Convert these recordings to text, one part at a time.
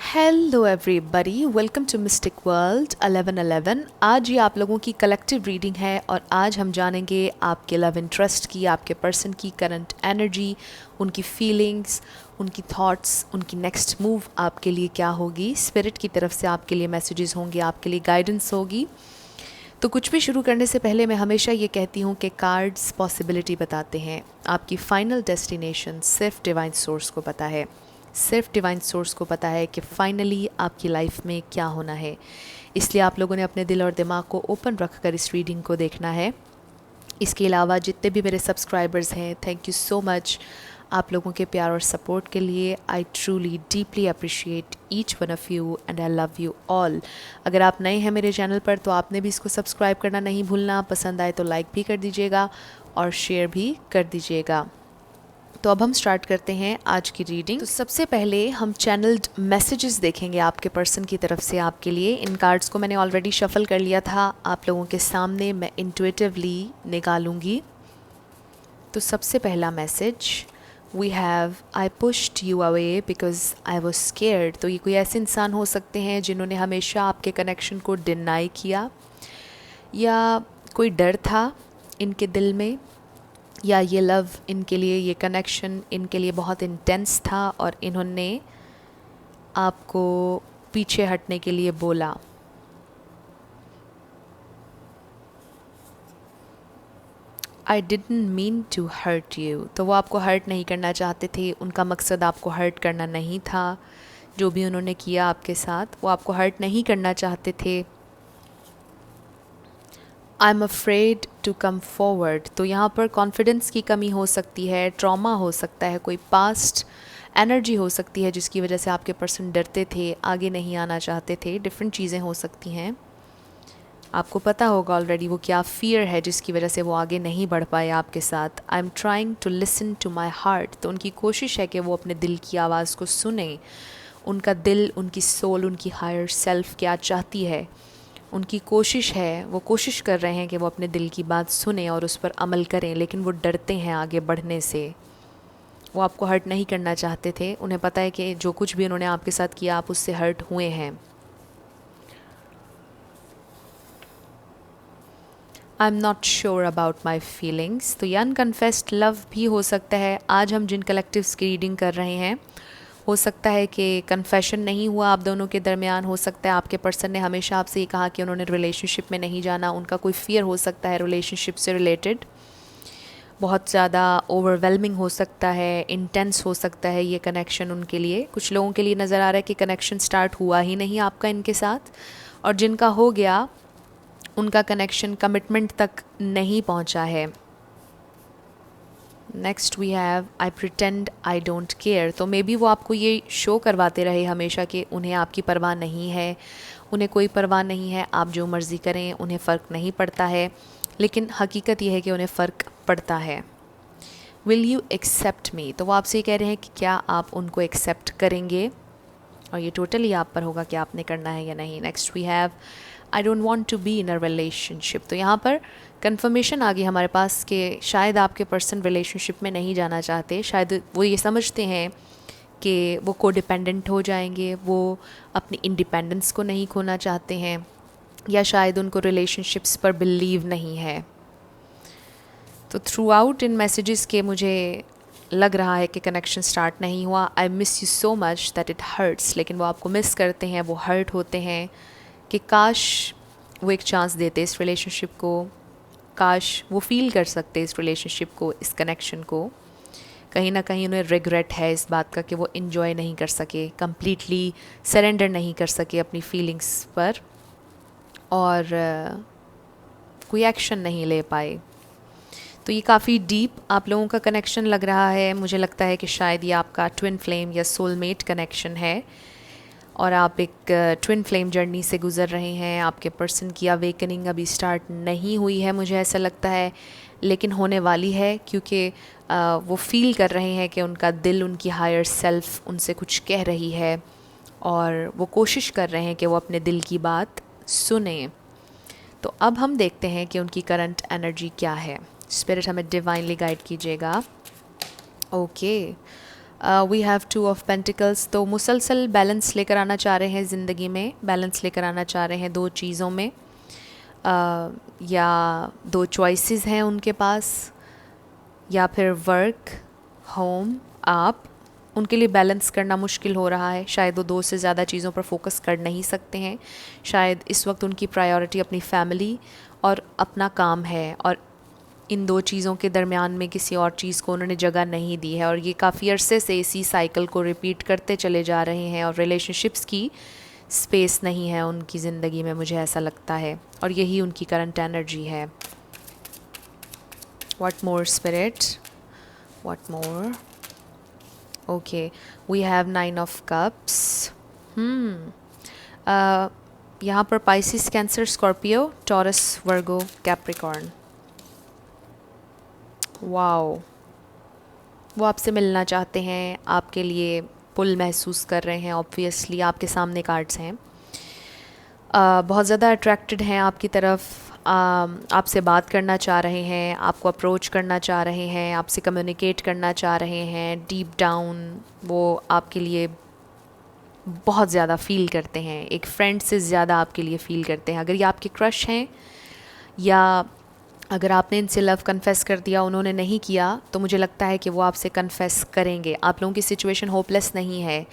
Hello everybody, welcome to mystic world 1111। आज ये आप लोगों की कलेक्टिव रीडिंग है और आज हम जानेंगे आपके लव इंटरेस्ट की, आपके पर्सन की करंट एनर्जी, उनकी फीलिंग्स, उनकी थॉट्स, उनकी नेक्स्ट मूव आपके लिए क्या होगी। स्पिरिट की तरफ से आपके लिए मैसेजेस होंगे, आपके लिए गाइडेंस होगी। तो कुछ भी शुरू करने से पहले मैं हमेशा ये कहती हूँ कि कार्ड्स पॉसिबिलिटी बताते हैं, आपकी फाइनल डेस्टिनेशन सिर्फ डिवाइन सोर्स को पता है। सिर्फ डिवाइन सोर्स को पता है कि फाइनली आपकी लाइफ में क्या होना है। इसलिए आप लोगों ने अपने दिल और दिमाग को ओपन रख कर इस रीडिंग को देखना है। इसके अलावा जितने भी मेरे सब्सक्राइबर्स हैं, थैंक यू सो मच आप लोगों के प्यार और सपोर्ट के लिए। I truly deeply appreciate each one of you and I love you all. अगर आप नए हैं मेरे चैनल पर तो आपने भी इसको सब्सक्राइब करना नहीं भूलना। पसंद आए तो लाइक भी कर दीजिएगा और शेयर भी कर दीजिएगा। तो अब हम स्टार्ट करते हैं आज की रीडिंग। तो सबसे पहले हम चैनल्ड मैसेजेस देखेंगे आपके पर्सन की तरफ से आपके लिए। इन कार्ड्स को मैंने ऑलरेडी शफल कर लिया था, आप लोगों के सामने मैं इंट्यूटिवली निकालूंगी। तो सबसे पहला message, we have I pushed you away because I was scared. तो ये कोई ऐसे इंसान हो सकते हैं जिन्होंने हमेशा आपके कनेक्शन को डिनाई किया, या कोई डर था इनके दिल में, या ये लव इनके लिए, ये कनेक्शन इनके लिए बहुत इंटेंस था और इन्होंने आपको पीछे हटने के लिए बोला। I didn't mean to hurt you. तो वो आपको हर्ट नहीं करना चाहते थे, उनका मकसद आपको हर्ट करना नहीं था। जो भी उन्होंने किया आपके साथ वो आपको हर्ट नहीं करना चाहते थे। I am afraid to come forward. तो यहाँ पर कॉन्फिडेंस की कमी हो सकती है, ट्रॉमा हो सकता है, कोई पास्ट एनर्जी हो सकती है जिसकी वजह से आपके पर्सन डरते थे, आगे नहीं आना चाहते थे। डिफरेंट चीज़ें हो सकती हैं, आपको पता होगा ऑलरेडी वो क्या फियर है जिसकी वजह से वो आगे नहीं बढ़ पाए आपके साथ। I am trying to listen to my heart. तो उनकी कोशिश है कि वो अपने दिल की आवाज़ को सुने। उनका दिल, उनकी सोल, उनकी हायर सेल्फ क्या चाहती है, उनकी कोशिश है, वो कोशिश कर रहे हैं कि वो अपने दिल की बात सुने और उस पर अमल करें, लेकिन वो डरते हैं आगे बढ़ने से। वो आपको हर्ट नहीं करना चाहते थे, उन्हें पता है कि जो कुछ भी उन्होंने आपके साथ किया आप उससे हर्ट हुए हैं। I am not sure about my feelings. तो ये अनकन्फेस्ड लव भी हो सकता है। आज हम जिन कलेक्टिव्स की रीडिंग कर रहे हैं, हो सकता है कि कन्फेशन नहीं हुआ आप दोनों के दरमियान। हो सकता है आपके पर्सन ने हमेशा आपसे ये कहा कि उन्होंने रिलेशनशिप में नहीं जाना। उनका कोई फियर हो सकता है रिलेशनशिप से रिलेटेड, बहुत ज़्यादा ओवरवेलमिंग हो सकता है, इंटेंस हो सकता है ये कनेक्शन उनके लिए। कुछ लोगों के लिए नज़र आ रहा है कि कनेक्शन स्टार्ट हुआ ही नहीं आपका इनके साथ, और जिनका हो गया उनका कनेक्शन कमिटमेंट तक नहीं पहुंचा है। Next we have I pretend I don't care. तो मे बी वो आपको ये शो करवाते रहे हमेशा कि उन्हें आपकी परवाह नहीं है, उन्हें कोई परवाह नहीं है, आप जो मर्ज़ी करें उन्हें फ़र्क नहीं पड़ता है। लेकिन हकीकत यह है कि उन्हें फ़र्क पड़ता है। विल यू एक्सेप्ट मी। तो वो आपसे कह रहे हैं कि क्या आप उनको एक्सेप्ट करेंगे, और ये टोटली आप पर होगा कि आपने करना है या नहीं। Next we have I don't want to be in a relationship. तो यहाँ पर कंफर्मेशन आ गई हमारे पास कि शायद आपके पर्सन रिलेशनशिप में नहीं जाना चाहते। शायद वो ये समझते हैं कि वो को डिपेंडेंट हो जाएंगे, वो अपनी इंडिपेंडेंस को नहीं खोना चाहते हैं, या शायद उनको रिलेशनशिप्स पर बिलीव नहीं है। तो थ्रू आउट इन मैसेजेस के मुझे लग रहा है कि कनेक्शन स्टार्ट नहीं हुआ। I miss you so much that it hurts. लेकिन वो आपको मिस करते हैं, वो हर्ट होते हैं कि काश वो एक चांस देते इस रिलेशनशिप को, काश वो फील कर सकते इस रिलेशनशिप को, इस कनेक्शन को। कहीं ना कहीं उन्हें रिग्रेट है इस बात का कि वो इन्जॉय नहीं कर सके, कम्प्लीटली सरेंडर नहीं कर सके अपनी फीलिंग्स पर, और कोई एक्शन नहीं ले पाए। तो ये काफ़ी डीप आप लोगों का कनेक्शन लग रहा है। मुझे लगता है कि शायद ये आपका ट्विन फ्लेम या सोलमेट कनेक्शन है, और आप एक ट्विन फ्लेम जर्नी से गुज़र रहे हैं। आपके पर्सन की अवेकनिंग अभी स्टार्ट नहीं हुई है, मुझे ऐसा लगता है, लेकिन होने वाली है, क्योंकि वो फील कर रहे हैं कि उनका दिल, उनकी हायर सेल्फ उनसे कुछ कह रही है, और वो कोशिश कर रहे हैं कि वो अपने दिल की बात सुने। तो अब हम देखते हैं कि उनकी करंट एनर्जी क्या है। स्पिरिट हमें डिवाइनली गाइड कीजिएगा। Okay, we have two of pentacles, तो मुसलसल बैलेंस लेकर आना चाह रहे हैं ज़िंदगी में, बैलेंस लेकर आना चाह रहे हैं दो चीज़ों में, या दो चॉइसेस हैं उनके पास, या फिर वर्क, होम, आप, उनके लिए बैलेंस करना मुश्किल हो रहा है। शायद वो दो से ज़्यादा चीज़ों पर फोकस कर नहीं सकते हैं। शायद इस वक्त उनकी प्रायोरिटी अपनी फैमिली और अपना काम है, और इन दो चीज़ों के दरमियान में किसी और चीज़ को उन्होंने जगह नहीं दी है, और ये काफ़ी अरसे से इसी साइकिल को रिपीट करते चले जा रहे हैं, और रिलेशनशिप्स की स्पेस नहीं है उनकी ज़िंदगी में, मुझे ऐसा लगता है, और यही उनकी करंट एनर्जी है। What more spirit, what more? Okay, we have 9 of cups. यहाँ पर Pisces, Cancer, Scorpio, Taurus, Virgo, Capricorn. Wow, वो आपसे मिलना चाहते हैं, आपके लिए पुल महसूस कर रहे हैं। ऑब्वियसली आपके सामने कार्ड्स हैं, बहुत ज़्यादा अट्रैक्टेड हैं आपकी तरफ, आपसे बात करना चाह रहे हैं, आपको अप्रोच करना चाह रहे हैं, आपसे कम्युनिकेट करना चाह रहे हैं। डीप डाउन वो आपके लिए बहुत ज़्यादा फ़ील करते हैं, एक फ्रेंड से ज़्यादा आपके लिए फ़ील करते हैं। अगर ये आपके क्रश हैं, या अगर आपने इनसे लव कन्फेस कर दिया, उन्होंने नहीं किया, तो मुझे लगता है कि वो आपसे कन्फेस करेंगे। आप लोगों की सिचुएशन होपलेस नहीं है,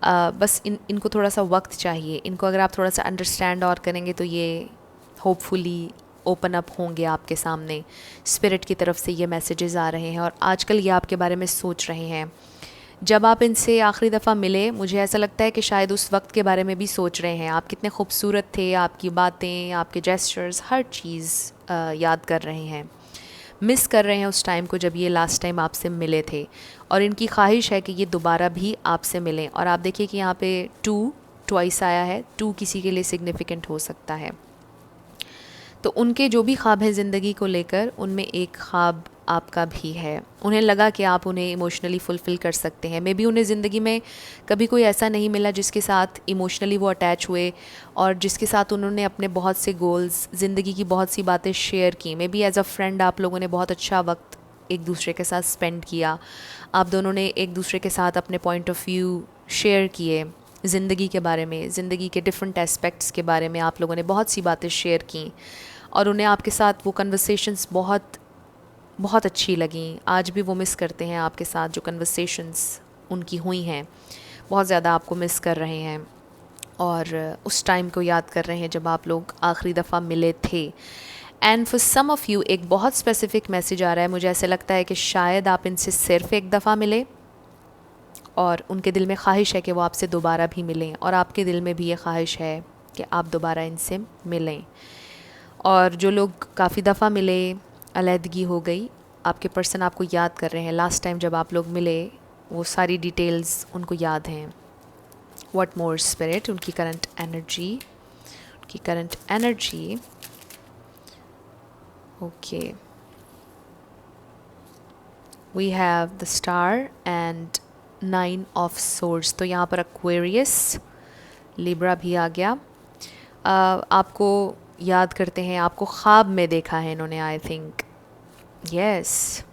बस इनको थोड़ा सा वक्त चाहिए। इनको अगर आप थोड़ा सा अंडरस्टैंड और करेंगे तो ये होपफुली ओपन अप होंगे आपके सामने। स्पिरिट की तरफ से ये मैसेजेस आ रहे हैं, और आजकल ये आपके बारे में सोच रहे हैं। जब आप इनसे आखिरी दफ़ा मिले, मुझे ऐसा लगता है कि शायद उस वक्त के बारे में भी सोच रहे हैं। आप कितने खूबसूरत थे, आपकी बातें, आपके जेस्चर्स, हर चीज़ याद कर रहे हैं, मिस कर रहे हैं उस टाइम को जब ये लास्ट टाइम आपसे मिले थे, और इनकी ख्वाहिश है कि ये दोबारा भी आपसे मिलें। और आप देखिए कि यहाँ पे 2 ट्वाइस आया है, 2 किसी के लिए सिग्निफिकेंट हो सकता है। तो उनके जो भी ख्वाब हैं ज़िंदगी को लेकर, उनमें एक ख्वाब आपका भी है। उन्हें लगा कि आप उन्हें इमोशनली फुलफ़िल कर सकते हैं। मे बी उन्हें ज़िंदगी में कभी कोई ऐसा नहीं मिला जिसके साथ इमोशनली वो अटैच हुए, और जिसके साथ उन्होंने अपने बहुत से गोल्स, ज़िंदगी की बहुत सी बातें शेयर की। May be as a friend आप लोगों ने बहुत अच्छा वक्त एक दूसरे के साथ स्पेंड किया। आप दोनों ने एक दूसरे के साथ अपने पॉइंट ऑफ व्यू शेयर किए, ज़िंदगी के बारे में, ज़िंदगी के डिफरेंट एस्पेक्ट्स के बारे में आप लोगों ने बहुत सी बातें शेयर की, और उन्हें आपके साथ वो कन्वर्सेशंस बहुत बहुत अच्छी लगी। आज भी वो मिस करते हैं आपके साथ जो कन्वर्सेशंस उनकी हुई हैं, बहुत ज़्यादा आपको मिस कर रहे हैं, और उस टाइम को याद कर रहे हैं जब आप लोग आखिरी दफ़ा मिले थे। And for some of you एक बहुत स्पेसिफ़िक मैसेज आ रहा है। मुझे ऐसे लगता है कि शायद आप इनसे सिर्फ़ एक दफ़ा मिले, और उनके दिल में ख्वाहिश है कि वो आपसे दोबारा भी मिलें, और आपके दिल में भी ये ख्वाहिश है कि आप दोबारा इनसे मिलें। और जो लोग काफ़ी दफ़ा मिले, अलहदगी हो गई, आपके पर्सन आपको याद कर रहे हैं। लास्ट टाइम जब आप लोग मिले, वो सारी डिटेल्स उनको याद हैं। व्हाट मोर स्पिरिट, उनकी करंट एनर्जी, उनकी current energy. Okay, we have the star and 9 of swords. तो यहाँ पर एक्वेरियस, लिब्रा भी आ गया। आपको याद करते हैं, आपको ख्वाब में देखा है इन्होंने, आई थिंक, यस,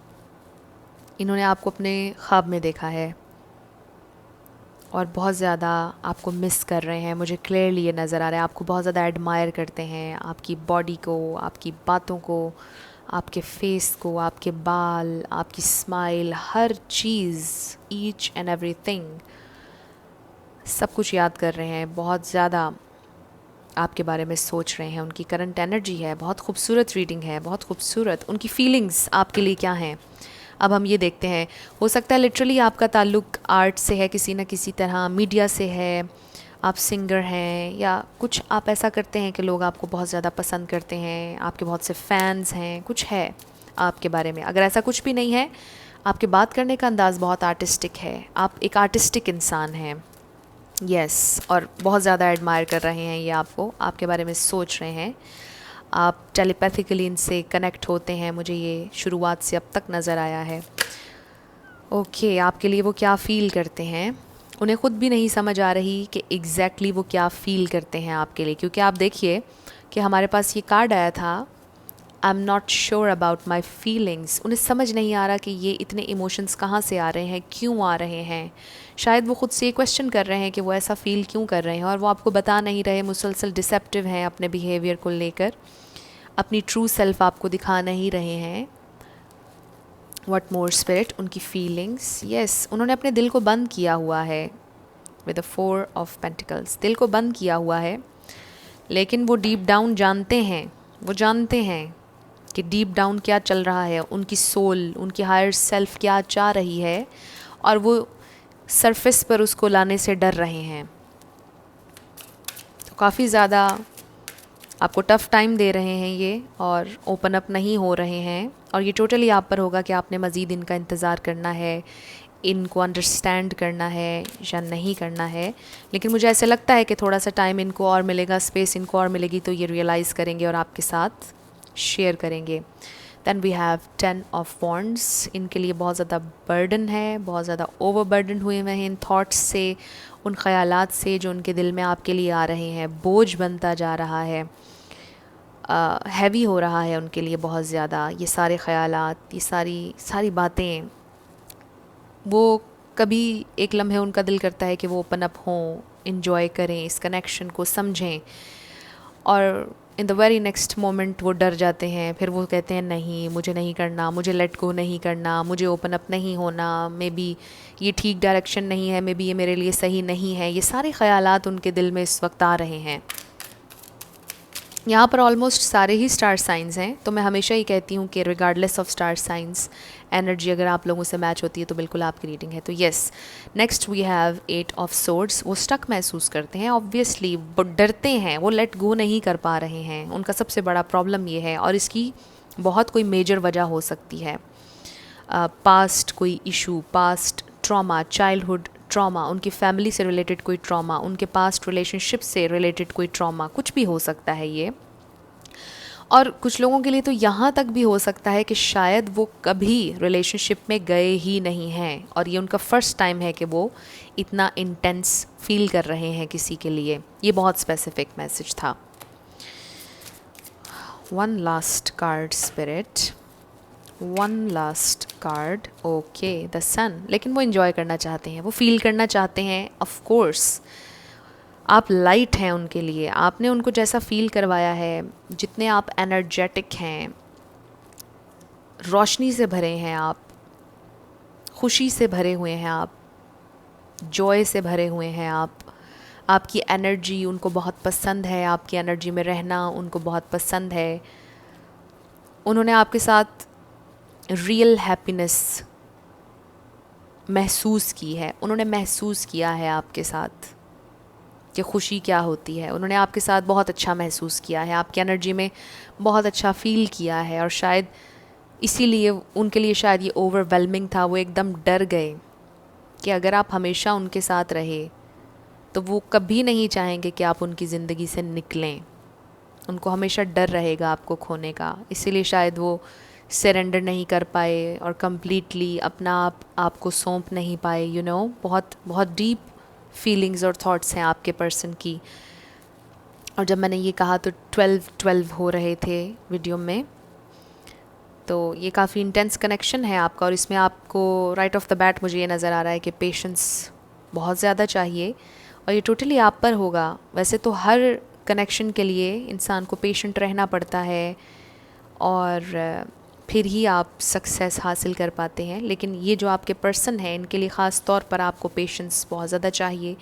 इन्होंने आपको अपने ख्वाब में देखा है, और बहुत ज़्यादा आपको मिस कर रहे हैं। मुझे क्लियरली ये नज़र आ रहा है, आपको बहुत ज़्यादा एडमायर करते हैं, आपकी बॉडी को, आपकी बातों को, आपके फेस को, आपके बाल, आपकी smile, her cheese, each and everything, सब कुछ याद कर रहे हैं, बहुत ज़्यादा आपके बारे में सोच रहे हैं। उनकी करंट एनर्जी है, बहुत खूबसूरत रीडिंग है, बहुत खूबसूरत। उनकी फीलिंग्स आपके लिए क्या हैं, अब हम ये देखते हैं। हो सकता है लिटरली आपका ताल्लुक़ आर्ट से है, किसी न किसी तरह, मीडिया से है, आप सिंगर हैं, या कुछ आप ऐसा करते हैं कि लोग आपको बहुत ज़्यादा पसंद करते हैं, आपके बहुत से फ़ैन्स हैं, कुछ है आपके बारे में। अगर ऐसा कुछ भी नहीं है, आपके बात करने का अंदाज़ बहुत आर्टिस्टिक है, आप एक आर्टिस्टिक इंसान हैं, यस, और बहुत ज़्यादा एडमायर कर रहे हैं ये आपको, आपके बारे में सोच रहे हैं। आप टेलीपैथिकली इनसे कनेक्ट होते हैं, मुझे ये शुरुआत से अब तक नज़र आया है। ओके, आपके लिए वो क्या फ़ील करते हैं, उन्हें ख़ुद भी नहीं समझ आ रही कि एग्जैक्टली वो क्या फ़ील करते हैं आपके लिए। क्योंकि आप देखिए कि हमारे पास ये कार्ड आया था I am not sure about my feelings, उन्हें समझ नहीं आ रहा कि ये इतने इमोशंस कहाँ से आ रहे हैं, क्यों आ रहे हैं। शायद वो ख़ुद से ये क्वेश्चन कर रहे हैं कि वो ऐसा फ़ील क्यों कर रहे हैं, और वो आपको बता नहीं रहे, मुसलसल डिसेप्टिव हैं अपने बिहेवियर को लेकर, अपनी ट्रू सेल्फ आपको दिखा नहीं रहे हैं। व्हाट मोर स्पिरिट, उनकी फीलिंग्स, यस, उन्होंने अपने दिल को बंद किया हुआ है विद द 4 ऑफ पेंटिकल्स, दिल को बंद किया हुआ है, लेकिन वो डीप डाउन जानते हैं, वो जानते हैं कि डीप डाउन क्या चल रहा है, उनकी सोल, उनकी हायर सेल्फ क्या चाह रही है, और वो सरफेस पर उसको लाने से डर रहे हैं। तो काफ़ी ज़्यादा आपको टफ़ टाइम दे रहे हैं ये, और ओपन अप नहीं हो रहे हैं, और ये टोटली आप पर होगा कि आपने मज़ीद इनका इंतज़ार करना है, इनको अंडरस्टैंड करना है या नहीं करना है। लेकिन मुझे ऐसे लगता है कि थोड़ा सा टाइम इनको और मिलेगा, स्पेस इनको और मिलेगी, तो ये रियलाइज़ करेंगे और आपके साथ शेयर करेंगे। Then we have 10 of wands, इनके लिए बहुत ज़्यादा बर्डन है, बहुत ज़्यादा ओवर बर्डन हुए हुए हैं इन थॉट्स से, उन ख़यालात से जो उनके दिल में आपके लिए आ रहे हैं, बोझ बनता जा रहा है, हैवी हो रहा है उनके लिए बहुत ज़्यादा। ये सारे ख़यालात, ये सारी बातें, वो कभी एक लम्हे उनका दिल करता है कि वो ओपन अप हों, इन्जॉय करें, इस कनेक्शन को समझें, और in the very next moment वो डर जाते हैं। फिर वो कहते हैं नहीं, मुझे नहीं करना, मुझे लेट गो नहीं करना, मुझे ओपन अप नहीं होना, मे बी ये ठीक डायरेक्शन नहीं है, मे बी ये मेरे लिए सही नहीं है। ये सारे ख़यालात उनके दिल में इस वक्त आ रहे हैं। यहाँ पर ऑलमोस्ट सारे ही स्टार साइंस हैं, तो मैं हमेशा ही कहती हूँ कि regardless of star signs, energy अगर आप लोगों से मैच होती है तो बिल्कुल आपकी रीडिंग है। तो yes, next we have 8 of swords. वो स्टक महसूस करते हैं, ऑब्वियसली वो डरते हैं, वो लेट गो नहीं कर पा रहे हैं, उनका सबसे बड़ा प्रॉब्लम ये है, और इसकी बहुत कोई मेजर वजह हो सकती है। पास्ट कोई issue, past trauma, childhood trauma, उनकी फैमिली से रिलेटेड कोई ट्रॉमा, उनके पास्ट रिलेशनशिप से रिलेटेड कोई ट्रॉमा, कुछ भी हो सकता है ये। और कुछ लोगों के लिए तो यहाँ तक भी हो सकता है कि शायद वो कभी रिलेशनशिप में गए ही नहीं हैं, और ये उनका फर्स्ट टाइम है कि वो इतना इंटेंस फील कर रहे हैं किसी के लिए। ये बहुत स्पेसिफिक मैसेज था। One last card spirit, one last card, okay, the sun. लेकिन वो इन्जॉय करना चाहते हैं, वो फील करना चाहते हैं। ऑफ कोर्स आप लाइट हैं उनके लिए, आपने उनको जैसा फील करवाया है, जितने आप एनर्जेटिक हैं, रोशनी से भरे हैं आप, खुशी से भरे हुए हैं आप, जॉय से भरे हुए हैं आप, आपकी एनर्जी उनको बहुत पसंद है, आपकी एनर्जी में रहना उनको बहुत पसंद है। उन्होंने आपके साथ रियल हैप्पीनेस महसूस की है, उन्होंने महसूस किया है आपके साथ कि खुशी क्या होती है। उन्होंने आपके साथ बहुत अच्छा महसूस किया है, आपकी एनर्जी में बहुत अच्छा फ़ील किया है, और शायद इसीलिए उनके लिए शायद ये ओवरवेलमिंग था। वो एकदम डर गए कि अगर आप हमेशा उनके साथ रहे तो वो कभी नहीं चाहेंगे कि आप उनकी ज़िंदगी से निकलें। उनको हमेशा डर रहेगा आपको खोने का, इसीलिए शायद वो सरेंडर नहीं कर पाए और कम्प्लीटली अपना आप आपको सौंप नहीं पाए। यू नो, बहुत बहुत डीप फीलिंग्स और थॉट्स हैं आपके पर्सन की। और जब मैंने ये कहा तो 12 हो रहे थे वीडियो में, तो ये काफ़ी इंटेंस कनेक्शन है आपका, और इसमें आपको राइट ऑफ द बैट मुझे ये नज़र आ रहा है कि पेशेंस बहुत ज़्यादा चाहिए, और ये टोटली आप पर होगा। वैसे तो हर कनेक्शन के लिए इंसान को पेशेंट रहना पड़ता है, और फिर ही आप सक्सेस हासिल कर पाते हैं, लेकिन ये जो आपके पर्सन हैं इनके लिए ख़ास तौर पर आपको पेशेंस बहुत ज़्यादा चाहिए,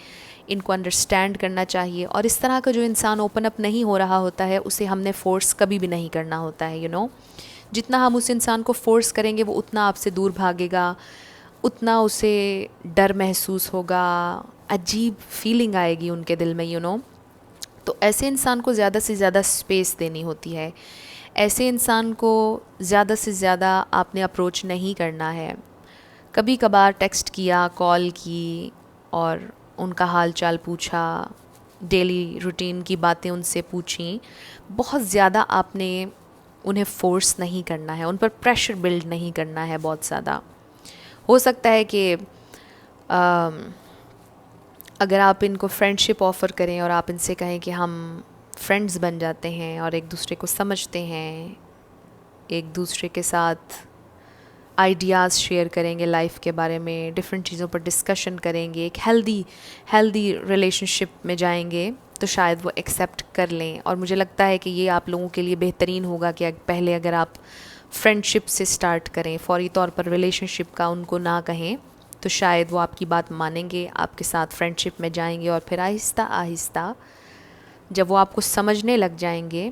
इनको अंडरस्टैंड करना चाहिए। और इस तरह का जो इंसान ओपन अप नहीं हो रहा होता है उसे हमने फ़ोर्स कभी भी नहीं करना होता है। यू नो, जितना हम उस इंसान को फ़ोर्स करेंगे वो उतना आपसे दूर भागेगा, उतना उसे डर महसूस होगा, अजीब फीलिंग आएगी उनके दिल में। यू नो, तो ऐसे इंसान को ज़्यादा से ज़्यादा स्पेस देनी होती है, ऐसे इंसान को ज़्यादा से ज़्यादा आपने अप्रोच नहीं करना है। कभी कभार टेक्स्ट किया, कॉल की, और उनका हाल चाल पूछा, डेली रूटीन की बातें उनसे पूछी। बहुत ज़्यादा आपने उन्हें फ़ोर्स नहीं करना है, उन पर प्रेशर बिल्ड नहीं करना है बहुत ज़्यादा। हो सकता है कि अगर आप इनको फ्रेंडशिप ऑफ़र करें और आप इनसे कहें कि हम फ्रेंड्स बन जाते हैं और एक दूसरे को समझते हैं, एक दूसरे के साथ आइडियाज़ शेयर करेंगे लाइफ के बारे में, डिफरेंट चीज़ों पर डिस्कशन करेंगे, एक हेल्दी रिलेशनशिप में जाएंगे तो शायद वो एक्सेप्ट कर लें। और मुझे लगता है कि ये आप लोगों के लिए बेहतरीन होगा कि पहले अगर आप फ्रेंडशिप से स्टार्ट करें, फौरी तौर पर रिलेशनशिप का उनको ना कहें, तो शायद वो आपकी बात मानेंगे, आपके साथ फ्रेंडशिप में जाएंगे और फिर आहिस्ता आहिस्ता जब वो आपको समझने लग जाएंगे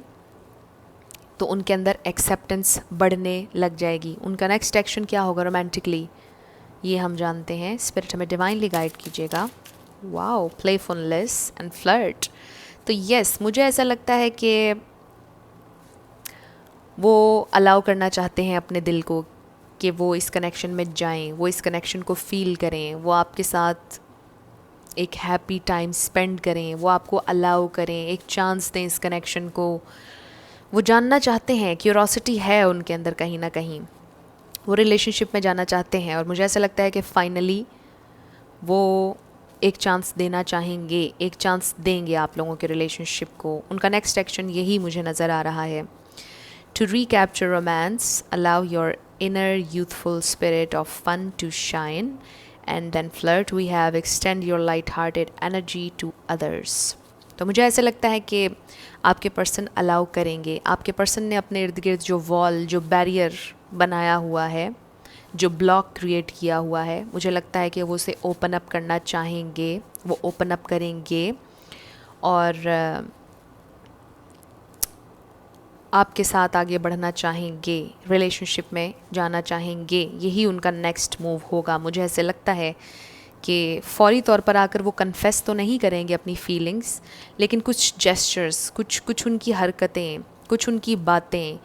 तो उनके अंदर एक्सेप्टेंस बढ़ने लग जाएगी। उनका नेक्स्ट एक्शन क्या होगा रोमांटिकली, ये हम जानते हैं। स्पिरिट हमें डिवाइनली गाइड कीजिएगा। Wow, playfulness and flirt. तो यस, मुझे ऐसा लगता है कि वो अलाउ करना चाहते हैं अपने दिल को कि वो इस कनेक्शन में जाएं, वो इस कनेक्शन को फ़ील करें, वो आपके साथ एक हैप्पी टाइम स्पेंड करें, वो आपको अलाउ करें, एक चांस दें इस कनेक्शन को। वो जानना चाहते हैं, क्यूरोसिटी है उनके अंदर कहीं ना कहीं, वो रिलेशनशिप में जाना चाहते हैं। और मुझे ऐसा लगता है कि फाइनली वो एक चांस देना चाहेंगे, एक चांस देंगे आप लोगों के रिलेशनशिप को। उनका नेक्स्ट एक्शन यही मुझे नज़र आ रहा है। To recapture romance, allow your inner youthful spirit of fun to shine, and then flirt we have extend your light-hearted energy to others। तो मुझे ऐसा लगता है कि आपके पर्सन अलाउ करेंगे, आपके पर्सन ने अपने इर्द गिर्द जो वॉल, जो बैरियर बनाया हुआ है, जो ब्लॉक क्रिएट किया हुआ है, मुझे लगता है कि वो उसे ओपन अप करना चाहेंगे, वो ओपन अप करेंगे और आपके साथ आगे बढ़ना चाहेंगे, रिलेशनशिप में जाना चाहेंगे। यही उनका नेक्स्ट मूव होगा। मुझे ऐसे लगता है कि फ़ौरी तौर पर आकर वो कन्फेस तो नहीं करेंगे अपनी फीलिंग्स, लेकिन कुछ जेस्चर्स, कुछ उनकी हरकतें, कुछ उनकी बातें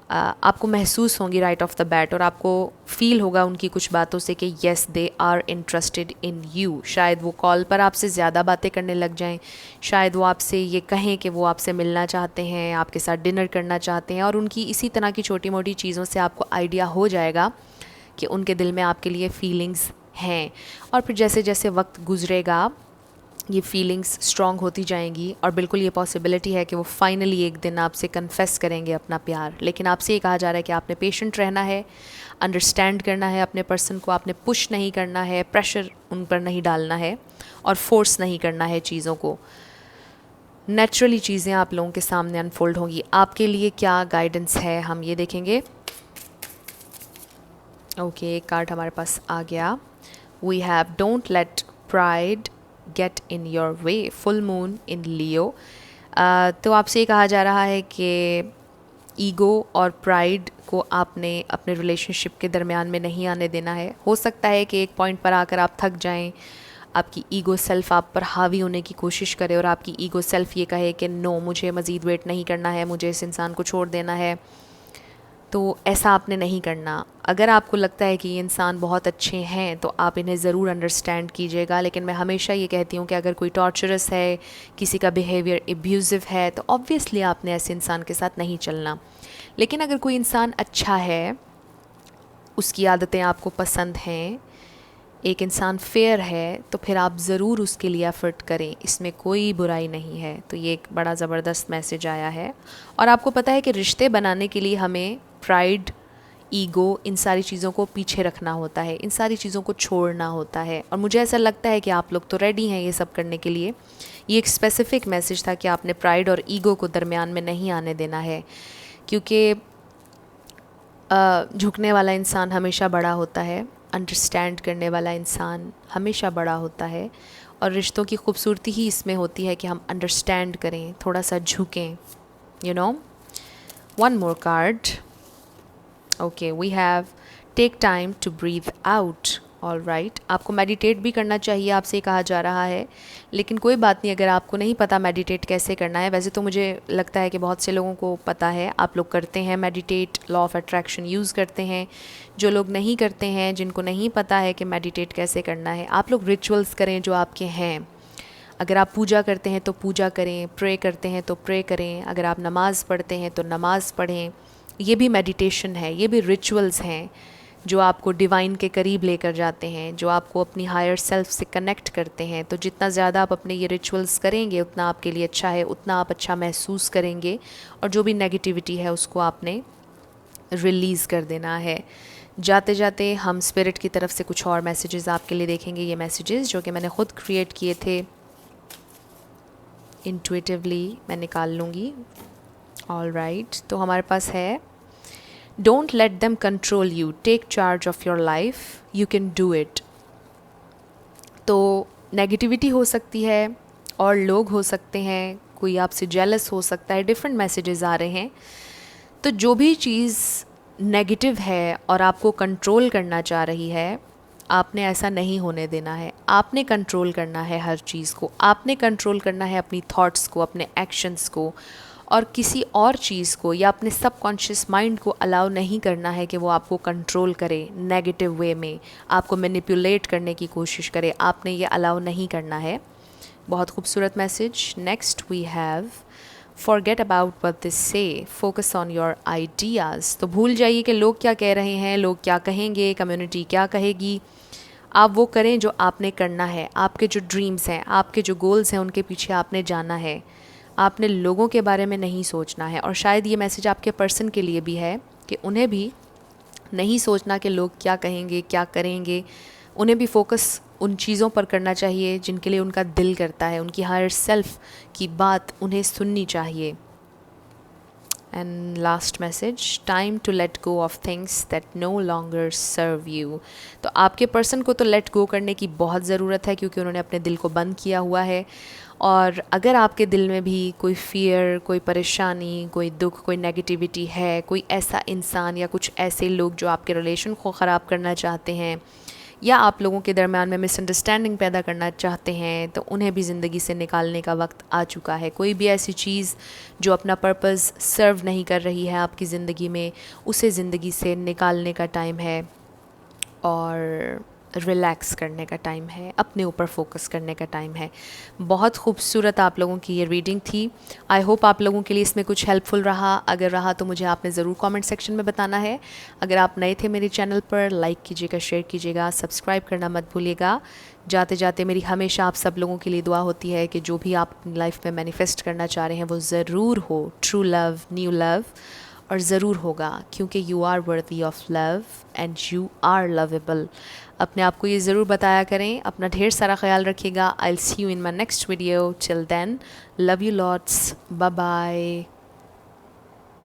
आपको महसूस होंगी राइट ऑफ द बैट, और आपको फील होगा उनकी कुछ बातों से कि yes they are interested in you. शायद वो कॉल पर आपसे ज़्यादा बातें करने लग जाएं, शायद वो आपसे ये कहें कि वो आपसे मिलना चाहते हैं, आपके साथ डिनर करना चाहते हैं, और उनकी इसी तरह की छोटी मोटी चीज़ों से आपको आइडिया हो जाएगा कि उनके दिल में आपके लिए फ़ीलिंग्स हैं। और फिर जैसे जैसे वक्त गुजरेगा ये फीलिंग्स स्ट्रॉन्ग होती जाएंगी, और बिल्कुल ये पॉसिबिलिटी है कि वो फाइनली एक दिन आपसे कन्फेस करेंगे अपना प्यार। लेकिन आपसे ये कहा जा रहा है कि आपने पेशेंट रहना है, अंडरस्टैंड करना है अपने पर्सन को, आपने पुश नहीं करना है, प्रेशर उन पर नहीं डालना है और फोर्स नहीं करना है चीज़ों को। नेचुरली चीज़ें आप लोगों के सामने अनफोल्ड होंगी। आपके लिए क्या गाइडेंस है हम ये देखेंगे। ओके, एक कार्ड हमारे पास आ गया। We have don't let pride get in your way, full moon in Leo. तो आपसे ये कहा जा रहा है कि ईगो और प्राइड को आपने अपने रिलेशनशिप के दरमियान में नहीं आने देना है। हो सकता है कि एक पॉइंट पर आकर आप थक जाएं, आपकी ईगो सेल्फ आप पर हावी होने की कोशिश करे और आपकी ईगो सेल्फ ये कहे कि नो, मुझे मज़ीद वेट नहीं करना है, मुझे इस इंसान को छोड़ देना है। तो ऐसा आपने नहीं करना। अगर आपको लगता है कि ये इंसान बहुत अच्छे हैं तो आप इन्हें ज़रूर अंडरस्टैंड कीजिएगा, लेकिन मैं हमेशा ये कहती हूँ कि अगर कोई टॉर्चरस है, किसी का बिहेवियर एब्यूज़िव है, तो ऑब्वियसली आपने ऐसे इंसान के साथ नहीं चलना। लेकिन अगर कोई इंसान अच्छा है, उसकी आदतें आपको पसंद हैं, एक इंसान फेयर है, तो फिर आप ज़रूर उसके लिए एफ़र्ट करें, इसमें कोई बुराई नहीं है। तो ये एक बड़ा ज़बरदस्त मैसेज आया है। और आपको पता है कि रिश्ते बनाने के लिए हमें प्राइड, ईगो, इन सारी चीज़ों को पीछे रखना होता है, इन सारी चीज़ों को छोड़ना होता है। और मुझे ऐसा लगता है कि आप लोग तो रेडी हैं ये सब करने के लिए। ये एक स्पेसिफ़िक मैसेज था कि आपने प्राइड और ईगो को दरमियान में नहीं आने देना है, क्योंकि झुकने वाला इंसान हमेशा बड़ा होता है, अंडरस्टैंड करने वाला इंसान हमेशा बड़ा होता है। और रिश्तों की खूबसूरती ही इसमें होती है कि हम अंडरस्टैंड करें, थोड़ा सा झुकें, you know. One more card. Okay, we have take time to breathe out. All right, आपको मेडिटेट भी करना चाहिए, आपसे कहा जा रहा है। लेकिन कोई बात नहीं, अगर आपको नहीं पता मेडिटेट कैसे करना है, वैसे तो मुझे लगता है कि बहुत से लोगों को पता है, आप लोग करते हैं meditate, law of attraction use करते हैं। जो लोग नहीं करते हैं, जिनको नहीं पता है कि मेडिटेट कैसे करना है, आप लोग रिचुअल्स करें जो आपके हैं। अगर आप पूजा करते हैं तो पूजा करें, प्रे करते हैं तो प्रे करें, अगर आप नमाज़ पढ़ते हैं तो नमाज़ पढ़ें। ये भी मेडिटेशन है, ये भी रिचुअल्स हैं जो आपको डिवाइन के करीब लेकर जाते हैं, जो आपको अपनी हायर सेल्फ से कनेक्ट करते हैं। तो जितना ज़्यादा आप अपने ये रिचुअल्स करेंगे उतना आपके लिए अच्छा है, उतना आप अच्छा महसूस करेंगे, और जो भी नेगेटिविटी है उसको आपने रिलीज़ कर देना है। जाते जाते हम स्पिरिट की तरफ से कुछ और मैसेजेस आपके लिए देखेंगे। ये मैसेजेस जो कि मैंने ख़ुद क्रिएट किए थे, इंट्यूटिवली मैं निकाल लूँगी। ऑल राइट, तो हमारे पास है, don't let them control you, take charge of your life, you can do it. तो नेगेटिविटी हो सकती है और लोग हो सकते हैं, कोई आपसे जेलस हो सकता है, डिफरेंट मैसेजेस आ रहे हैं। तो जो भी चीज़ नेगेटिव है और आपको कंट्रोल करना चाह रही है, आपने ऐसा नहीं होने देना है। आपने कंट्रोल करना है हर चीज़ को, आपने कंट्रोल करना है अपनी थॉट्स को, अपने एक्शंस को, और किसी और चीज़ को या अपने सबकॉन्शियस माइंड को अलाउ नहीं करना है कि वो आपको कंट्रोल करे नेगेटिव वे में, आपको मैनिपुलेट करने की कोशिश करे। आपने ये अलाउ नहीं करना है। बहुत खूबसूरत message. Next we have, forget about what they say, focus on your ideas. तो भूल जाइए कि लोग क्या कह रहे हैं, लोग क्या कहेंगे, कम्युनिटी क्या कहेगी। आप वो करें जो आपने करना है। आपके जो ड्रीम्स हैं, आपके जो गोल्स हैं, उनके पीछे आपने जाना है। आपने लोगों के बारे में नहीं सोचना है। और शायद ये मैसेज आपके पर्सन के लिए भी है कि उन्हें भी नहीं सोचना कि लोग क्या कहेंगे, क्या करेंगे। उन्हें भी फोकस उन चीज़ों पर करना चाहिए जिनके लिए उनका दिल करता है। उनकी हायर सेल्फ की बात उन्हें सुननी चाहिए। And last message, time to let go of things that no longer serve you. तो आपके पर्सन को तो लेट गो करने की बहुत ज़रूरत है, क्योंकि उन्होंने अपने दिल को बंद किया हुआ है। और अगर आपके दिल में भी कोई फ़ियर, कोई परेशानी, कोई दुख, कोई नेगेटिविटी है, कोई ऐसा इंसान या कुछ ऐसे लोग जो आपके रिलेशन को ख़राब करना चाहते हैं या आप लोगों के दरमियान में मिसअंडरस्टैंडिंग पैदा करना चाहते हैं, तो उन्हें भी ज़िंदगी से निकालने का वक्त आ चुका है। कोई भी ऐसी चीज़ जो अपना पर्पस सर्व नहीं कर रही है आपकी ज़िंदगी में, उसे ज़िंदगी से निकालने का टाइम है और रिलैक्स करने का टाइम है, अपने ऊपर फोकस करने का टाइम है। बहुत खूबसूरत आप लोगों की ये रीडिंग थी। आई होप आप लोगों के लिए इसमें कुछ हेल्पफुल रहा। अगर रहा तो मुझे आपने ज़रूर कमेंट सेक्शन में बताना है। अगर आप नए थे मेरे चैनल पर, लाइक कीजिएगा, शेयर कीजिएगा, सब्सक्राइब करना मत भूलिएगा। जाते जाते मेरी हमेशा आप सब लोगों के लिए दुआ होती है कि जो भी आप अपनी लाइफ में मैनिफेस्ट करना चाह रहे हैं वो ज़रूर हो। ट्रू लव, न्यू लव, और ज़रूर होगा, क्योंकि you are worthy of love and you are lovable. अपने आप को ये ज़रूर बताया करें। अपना ढेर सारा ख्याल रखिएगा। I will see you in my next video. Till then, love you lots, bye bye.